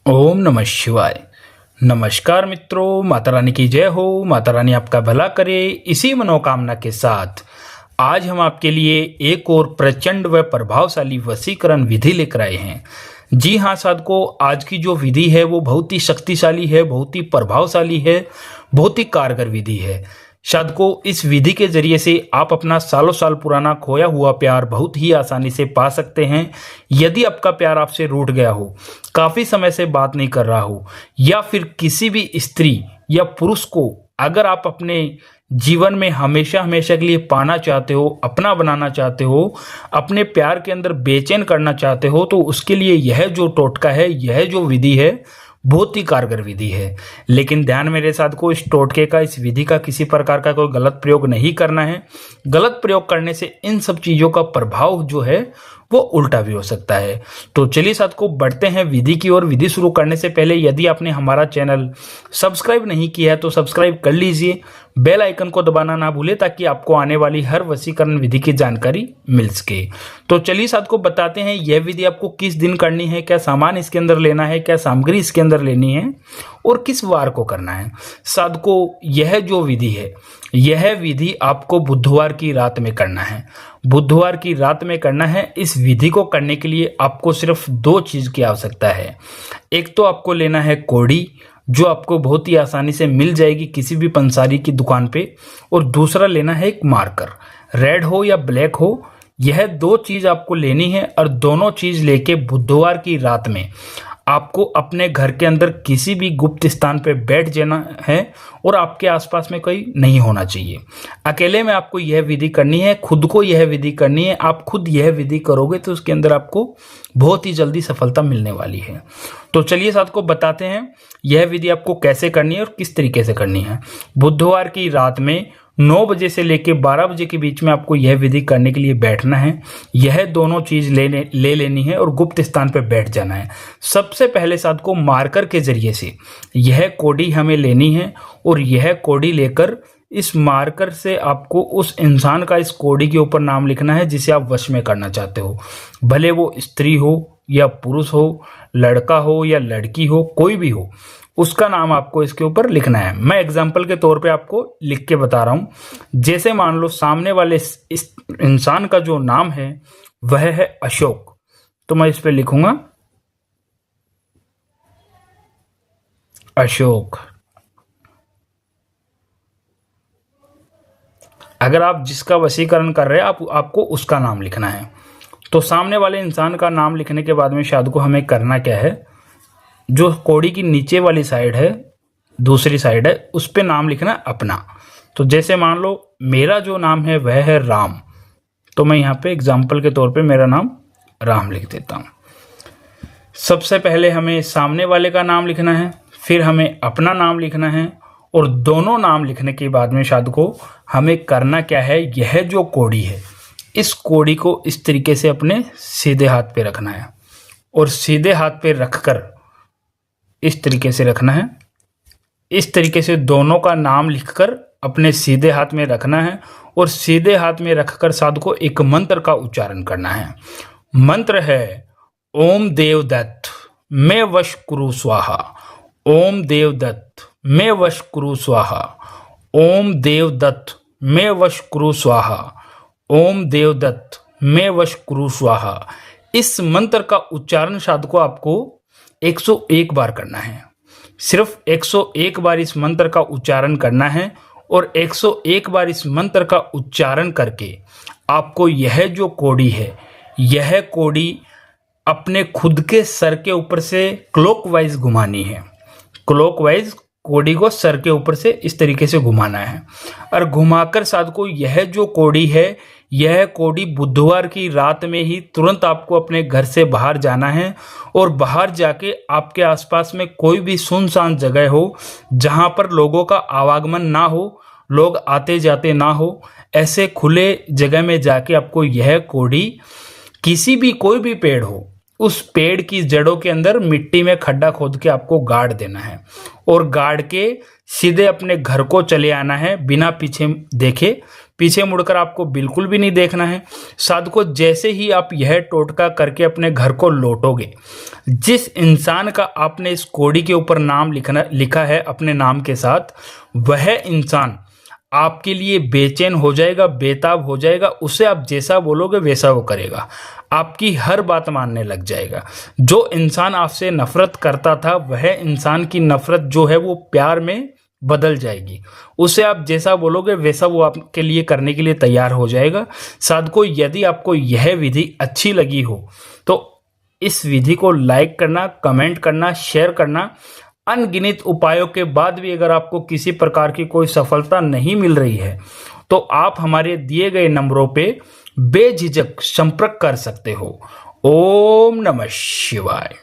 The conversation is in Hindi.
ओम नमः शिवाय। नमस्कार मित्रों, माता रानी की जय हो। माता रानी आपका भला करे, इसी मनोकामना के साथ आज हम आपके लिए एक और प्रचंड व प्रभावशाली वशीकरण विधि लेकर आए हैं। जी हाँ साधकों, आज की जो विधि है वो बहुत ही शक्तिशाली है, बहुत ही प्रभावशाली है, बहुत ही कारगर विधि है। साधकों, इस विधि के जरिए से आप अपना सालों साल पुराना खोया हुआ प्यार बहुत ही आसानी से पा सकते हैं। यदि आपका प्यार आपसे रूठ गया हो, काफ़ी समय से बात नहीं कर रहा हो, या फिर किसी भी स्त्री या पुरुष को अगर आप अपने जीवन में हमेशा हमेशा के लिए पाना चाहते हो, अपना बनाना चाहते हो, अपने प्यार के अंदर बेचैन करना चाहते हो, तो उसके लिए यह जो टोटका है, यह जो विधि है, बहुत ही कारगर विधि है। लेकिन ध्यान मेरे साथ को, इस टोटके का, इस विधि का किसी प्रकार का कोई गलत प्रयोग नहीं करना है। गलत प्रयोग करने से इन सब चीज़ों का प्रभाव जो है वो उल्टा भी हो सकता है। तो चलिए साथ को बढ़ते हैं विधि की ओर। विधि शुरू करने से पहले यदि आपने हमारा चैनल सब्सक्राइब नहीं किया है तो सब्सक्राइब कर लीजिए, बेल आइकन को दबाना ना भूले ताकि आपको आने वाली हर वशीकरण विधि की जानकारी मिल सके। तो चलिए साथ को बताते हैं यह विधि आपको किस दिन करनी है, क्या सामान इसके अंदर लेना है, क्या सामग्री इसके अंदर लेनी है और किस वार को करना है। साथ को यह जो विधि है, यह विधि आपको बुधवार की रात में करना है। बुधवार की रात में करना है। इस विधि को करने के लिए आपको सिर्फ दो चीज़ की आवश्यकता है। एक तो आपको लेना है कोड़ी, जो आपको बहुत ही आसानी से मिल जाएगी किसी भी पंसारी की दुकान पे, और दूसरा लेना है एक मार्कर, रेड हो या ब्लैक हो। यह दो चीज़ आपको लेनी है और दोनों चीज़ लेके बुधवार की रात में आपको अपने घर के अंदर किसी भी गुप्त स्थान पे बैठ जाना है और आपके आसपास में कोई नहीं होना चाहिए। अकेले में आपको यह विधि करनी है, खुद को यह विधि करनी है। आप खुद यह विधि करोगे तो उसके अंदर आपको बहुत ही जल्दी सफलता मिलने वाली है। तो चलिए साथ को बताते हैं यह विधि आपको कैसे करनी है और किस तरीके से करनी है। बुधवार की रात में 9 बजे से लेकर 12 बजे के बीच में आपको यह विधि करने के लिए बैठना है। यह दोनों चीज़ ले लेनी है और गुप्त स्थान पर बैठ जाना है। सबसे पहले साथ को मार्कर के जरिए से यह कोडी हमें लेनी है और यह कोडी लेकर इस मार्कर से आपको उस इंसान का इस कोडी के ऊपर नाम लिखना है जिसे आप वश में करना चाहते हो। भले वो स्त्री हो या पुरुष हो, लड़का हो या लड़की हो, कोई भी हो, उसका नाम आपको इसके ऊपर लिखना है। मैं एग्जाम्पल के तौर पे आपको लिख के बता रहा हूं। जैसे मान लो सामने वाले इस इंसान का जो नाम है वह है अशोक, तो मैं इस पे लिखूंगा अशोक। अगर आप जिसका वशीकरण कर रहे हैं आपको उसका नाम लिखना है। तो सामने वाले इंसान का नाम लिखने के बाद में शायद को हमें करना क्या है, जो कोड़ी की नीचे वाली साइड है, दूसरी साइड है, उस पे नाम लिखना अपना। तो जैसे मान लो मेरा जो नाम है वह है राम, तो मैं यहाँ पे एग्जाम्पल के तौर पे मेरा नाम राम लिख देता हूँ। सबसे पहले हमें सामने वाले का नाम लिखना है, फिर हमें अपना नाम लिखना है, और दोनों नाम लिखने के बाद में शायद को हमें करना क्या है, यह जो कोड़ी है इस कोड़ी को इस तरीके से अपने सीधे हाथ पे रखना है और सीधे हाथ पे रखकर इस तरीके से रखना है। इस तरीके से दोनों का नाम लिखकर अपने सीधे हाथ में रखना है और सीधे हाथ में रखकर साधु को एक मंत्र का उच्चारण करना है। मंत्र है ओम देवदत्त मैं वश कुरु स्वाहा, ओम देवदत्त मैं वश कुरु स्वाहा, ओम देवदत्त मैं वश कुरु स्वाहा, ओम देवदत्त मैं वश कुरु स्वाहा। इस मंत्र का उच्चारण साधु को आपको 101 बार करना है। सिर्फ 101 बार इस मंत्र का उच्चारण करना है और 101 बार इस मंत्र का उच्चारण करके आपको यह जो कोड़ी है, यह कोड़ी अपने खुद के सर के ऊपर से क्लॉकवाइज घुमानी है। क्लॉकवाइज कोड़ी को सर के ऊपर से इस तरीके से घुमाना है और घुमाकर साथ को यह जो कोड़ी है, यह कोड़ी बुधवार की रात में ही तुरंत आपको अपने घर से बाहर जाना है और बाहर जाके आपके आसपास में कोई भी सुनसान जगह हो जहां पर लोगों का आवागमन ना हो, लोग आते जाते ना हो, ऐसे खुले जगह में जाके आपको यह कोड़ी किसी भी कोई भी पेड़ हो उस पेड़ की जड़ों के अंदर मिट्टी में खड्डा खोद के आपको गाड़ देना है और गाड़ के सीधे अपने घर को चले आना है बिना पीछे देखे। पीछे मुड़कर आपको बिल्कुल भी नहीं देखना है। साधकों, जैसे ही आप यह टोटका करके अपने घर को लौटोगे, जिस इंसान का आपने इस कौड़ी के ऊपर नाम लिखा है अपने नाम के साथ, वह इंसान आपके लिए बेचैन हो जाएगा, बेताब हो जाएगा। उसे आप जैसा बोलोगे वैसा वो करेगा, आपकी हर बात मानने लग जाएगा। जो इंसान आपसे नफरत करता था, वह इंसान की नफरत जो है वो प्यार में बदल जाएगी। उसे आप जैसा बोलोगे वैसा वो आपके लिए करने के लिए तैयार हो जाएगा। साधकों, यदि आपको यह विधि अच्छी लगी हो तो इस विधि को लाइक करना, कमेंट करना, शेयर करना। अनगिनत उपायों के बाद भी अगर आपको किसी प्रकार की कोई सफलता नहीं मिल रही है तो आप हमारे दिए गए नंबरों पे बेझिझक संपर्क कर सकते हो। ओम नमः शिवाय।